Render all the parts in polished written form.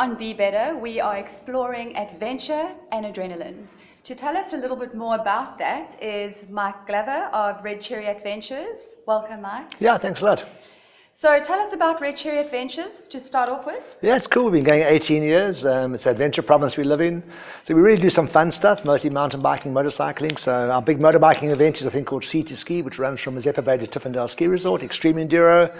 on Be Better, we are exploring adventure and adrenaline. To tell us a little bit more about that is Mike Glover of Red Cherry Adventures. Welcome, Mike. Yeah, thanks a lot. So tell us about Red Cherry Adventures to start off with. Yeah, it's cool. We've been going 18 years. It's an adventure province we live in. So we really do some fun stuff, mostly mountain biking, motorcycling. So our big motorbiking event is a thing called Sea to Ski, which runs from Mazeppa Bay to Tiffindale Ski Resort, extreme enduro.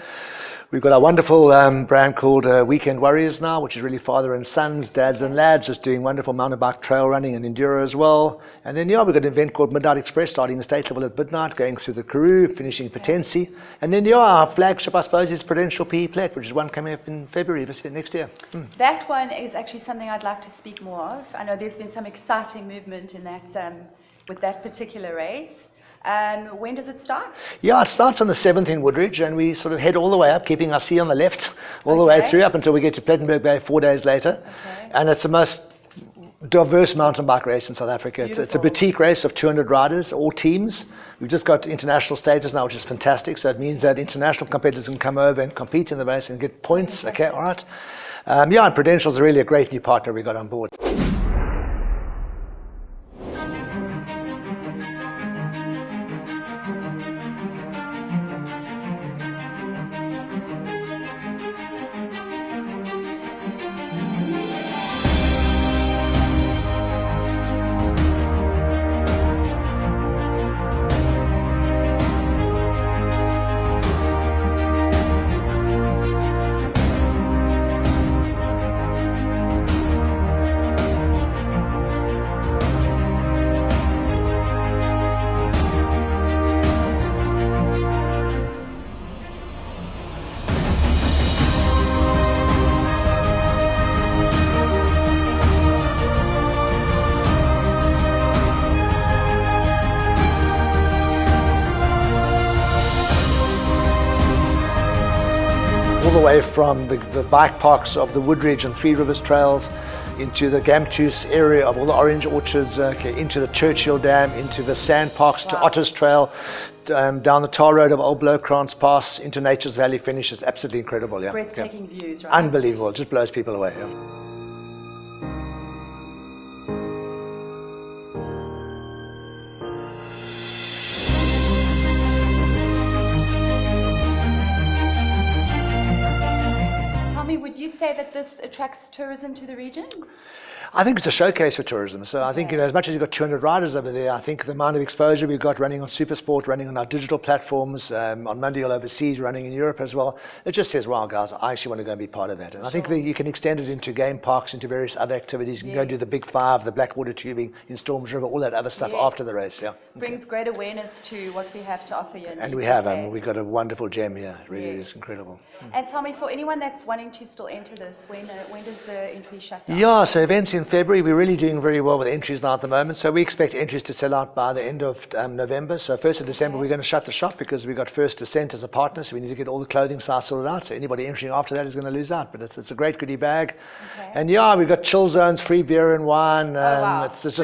We've got our wonderful brand called Weekend Warriors now, which is really father and sons, dads and lads, just doing wonderful mountain bike trail running and enduro as well. And then, we've got an event called Midnight Express, starting the state level at midnight, going through the Karoo, finishing Potensi. And then, our flagship, I suppose, is Prudential PE Plett, which is one coming up in February next year. That one is actually something I'd like to speak more of. I know there's been some exciting movement in that with that particular race. When does it start? Yeah, it starts on the 7th in Woodridge, and we sort of head all the way up, keeping our sea on the left, all the way through up until we get to Plettenberg Bay 4 days later. Okay. And it's the most diverse mountain bike race in South Africa. It's a boutique race of 200 riders, all teams. We've just got international status now, which is fantastic. So it means that international competitors can come over and compete in the race and get points. Fantastic. Okay, all right. And Prudential is really a great new partner we got on board. All the way from the bike parks of the Woodridge and Three Rivers trails into the Gamtoos area of all the orange orchards, into the Churchill Dam, into the sand parks, to Otters Trail, down the tar road of Old Blowkrantz Pass, into Nature's Valley finish. It's absolutely incredible. Yeah. Breathtaking views, right? Unbelievable. It just blows people away. Yeah. Would you say that this attracts tourism to the region? I think it's a showcase for tourism. So I think, as much as you've got 200 riders over there, I think the amount of exposure we've got running on Supersport, running on our digital platforms, on Monday all overseas, running in Europe as well, it just says, wow, guys, I actually want to go and be part of that. And I think that you can extend it into game parks, into various other activities. You can go and do the Big Five, the Blackwater tubing in Storms River, all that other stuff after the race. Yeah. Brings great awareness to what we have to offer you. And we have, we've got a wonderful gem here. It really is incredible. And tell me, for anyone that's wanting to still enter this, when does the entry shut down? Yeah, so events in February, we're really doing very well with entries now at the moment. So we expect entries to sell out by the end of November. So 1st of December, we're going to shut the shop because we've got First Descent as a partner. So we need to get all the clothing size sorted out. So anybody entering after that is going to lose out. But it's a great goodie bag. Okay. And we've got chill zones, free beer and wine. It's just,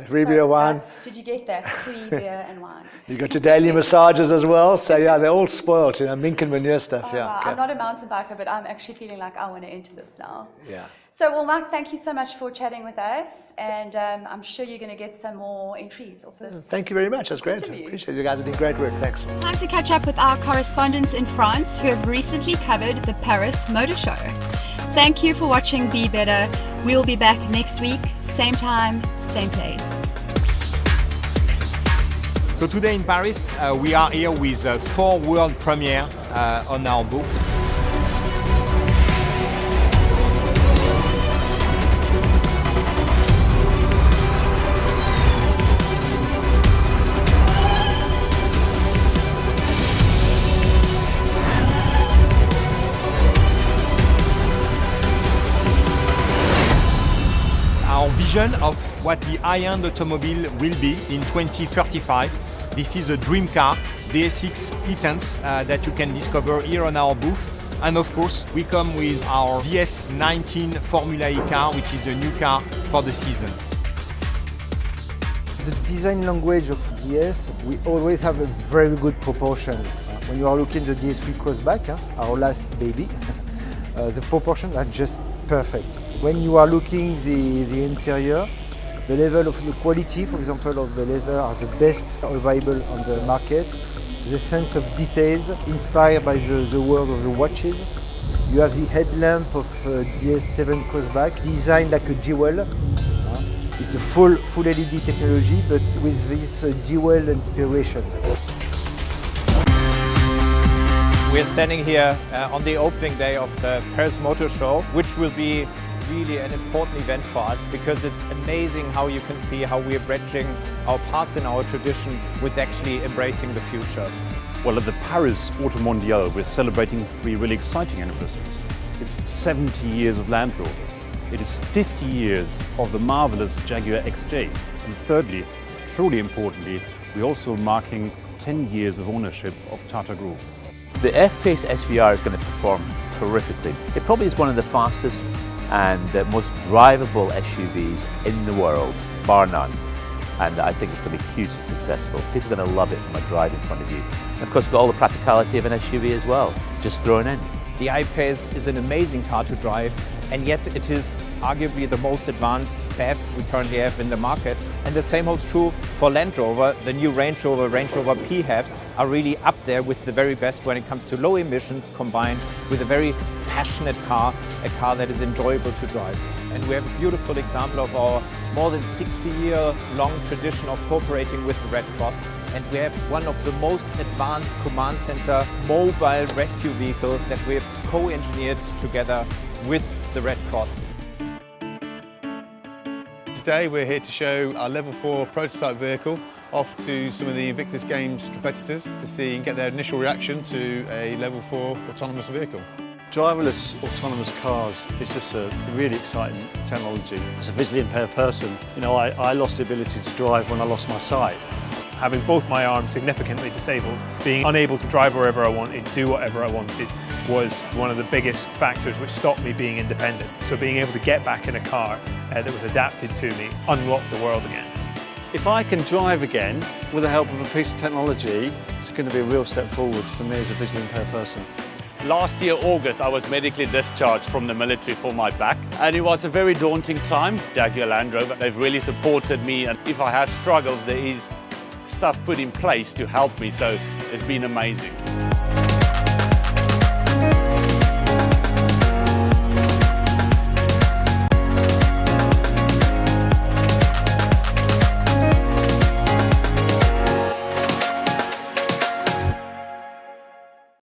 free beer, wine. Did you get that? Free beer and wine. You've got your daily massages as well. So they're all spoiled, mink and manure stuff. Wow. I'm not a mountain biker, but I'm actually feeling like I want to enter this now. Yeah. So, well, Mark, thank you so much for chatting with us, and I'm sure you're going to get some more entries off this. Thank you very much. That's great. I appreciate it. You guys are doing great work. Thanks. Time to catch up with our correspondents in France who have recently covered the Paris Motor Show. Thank you for watching Be Better. We'll be back next week, same time, same place. So today in Paris, we are here with 4 world premiere on our booth. Our vision of what the high-end automobile will be in 2035. This is a dream car, the S6 E-Tense that you can discover here on our booth. And of course, we come with our DS19 Formula E car, which is the new car for the season. The design language of DS, we always have a very good proportion. When you are looking at the DS3 Crossback, our last baby, the proportions are just perfect. When you are looking the interior, the level of the quality, for example, of the leather are the best available on the market. The sense of details inspired by the world of the watches. You have the headlamp of DS7 Crossback, designed like a jewel. It's a full LED technology, but with this jewel inspiration. We're standing here on the opening day of the Paris Motor Show, which will be really an important event for us because it's amazing how you can see how we're bridging our past and our tradition with actually embracing the future. Well, at the Paris Auto Mondial, we're celebrating 3 really exciting anniversaries. It's 70 years of Land Rover. It is 50 years of the marvelous Jaguar XJ. And thirdly, truly importantly, we're also marking 10 years of ownership of Tata Group. The F-Pace SVR is going to perform terrifically. It probably is one of the fastest and most drivable SUVs in the world, bar none. And I think it's going to be hugely successful. People are going to love it from a driving point of view. And of course, it's got all the practicality of an SUV as well, just thrown in. The I-Pace is an amazing car to drive, and yet it is arguably the most advanced BEV we currently have in the market. And the same holds true for Land Rover. The new Range Rover PHEVs are really up there with the very best when it comes to low emissions combined with a very passionate car, a car that is enjoyable to drive. And we have a beautiful example of our more than 60-year-long tradition of cooperating with the Red Cross. And we have one of the most advanced command center mobile rescue vehicle that we have co-engineered together with the Red Cross. Today we're here to show our Level 4 prototype vehicle off to some of the Invictus Games competitors to see and get their initial reaction to a Level 4 autonomous vehicle. Driverless autonomous cars is just a really exciting technology. As a visually impaired person, I lost the ability to drive when I lost my sight. Having both my arms significantly disabled, being unable to drive wherever I wanted, do whatever I wanted, was one of the biggest factors which stopped me being independent. So being able to get back in a car that was adapted to me unlocked the world again. If I can drive again with the help of a piece of technology, it's going to be a real step forward for me as a visually impaired person. Last year, August, I was medically discharged from the military for my back, and it was a very daunting time. Jaguar Land Rover, they've really supported me, and if I have struggles, there is stuff put in place to help me, so it's been amazing.